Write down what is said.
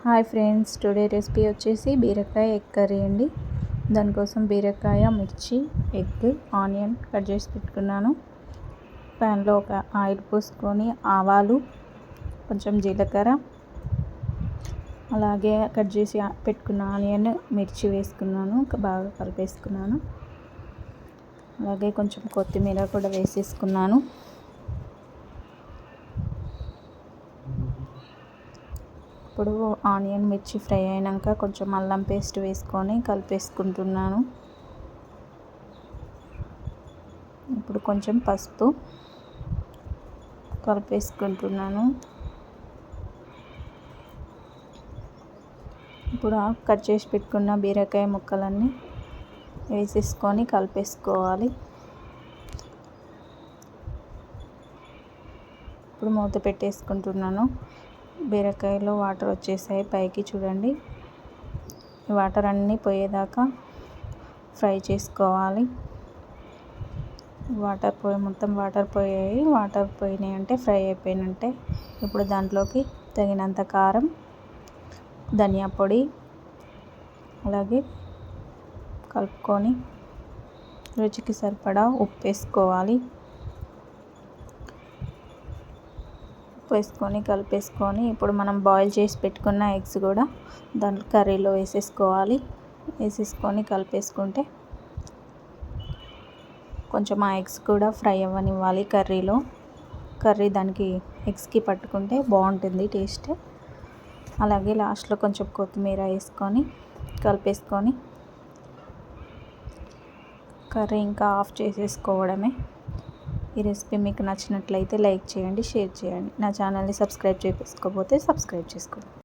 Hi friends, today recipe వచ్చేసి బీరకాయ egg curry అండి. దానికోసం బీరకాయ, మిర్చి, ఎగ్, ఆనియన్ కట్ చేసి పెట్టుకున్నాను. ప్యాన్లో ఒక ఆయిల్ పోసుకొని ఆవాలు, కొంచెం జీలకర్ర, అలాగే కట్ చేసి పెట్టుకున్న ఆనియన్, మిర్చి వేసుకున్నాను. బాగా కలిపేసుకున్నాను. అలాగే కొంచెం కొత్తిమీర కూడా వేసేసుకున్నాను. ఇప్పుడు ఆనియన్, మిర్చి ఫ్రై అయినాక కొంచెం అల్లం పేస్ట్ వేసుకొని కలిపేసుకుంటున్నాను. ఇప్పుడు కొంచెం పసుపు కలిపేసుకుంటున్నాను. ఇప్పుడు కట్ చేసి పెట్టుకున్న బీరకాయ ముక్కలన్నీ వేసేసుకొని కలిపేసుకోవాలి. ఇప్పుడు మూత పెట్టేసుకుంటున్నాను. బీరకాయలో వాటర్ వచ్చేసాయి పైకి, చూడండి. ఈ వాటర్ అన్నీ పోయేదాకా ఫ్రై చేసుకోవాలి. మొత్తం వాటర్ పోయాయి. వాటర్ పోయినాయి అంటే ఫ్రై అయిపోయినట్టే. ఇప్పుడు దాంట్లోకి తగినంత కారం, ధనియా పొడి, అలాగే కలుపుకొని రుచికి సరిపడా ఉప్పు వేసుకోవాలి. వేసుకొని కలిపేసుకొని ఇప్పుడు మనం బాయిల్ చేసి పెట్టుకున్న ఎగ్స్ కూడా దాంట్లో కర్రీలో వేసేసుకొని కలిపేసుకుంటే కొంచెం ఆ ఎగ్స్ కూడా ఫ్రై అవ్వనివ్వాలి కర్రీలో. కర్రీ దానికి ఎగ్స్కి పట్టుకుంటే బాగుంటుంది టేస్ట్. అలాగే లాస్ట్లో కొంచెం కొత్తిమీర వేసుకొని కలిపేసుకొని కర్రీ ఇంకా ఆఫ్ చేసేసుకోవడమే. ఈ రెసిపీ మీకు నచ్చినట్లయితే లైక్ చేయండి, షేర్ చేయండి. నా ఛానల్ని సబ్స్క్రైబ్ చేసుకోకపోతే సబ్స్క్రైబ్ చేసుకోండి.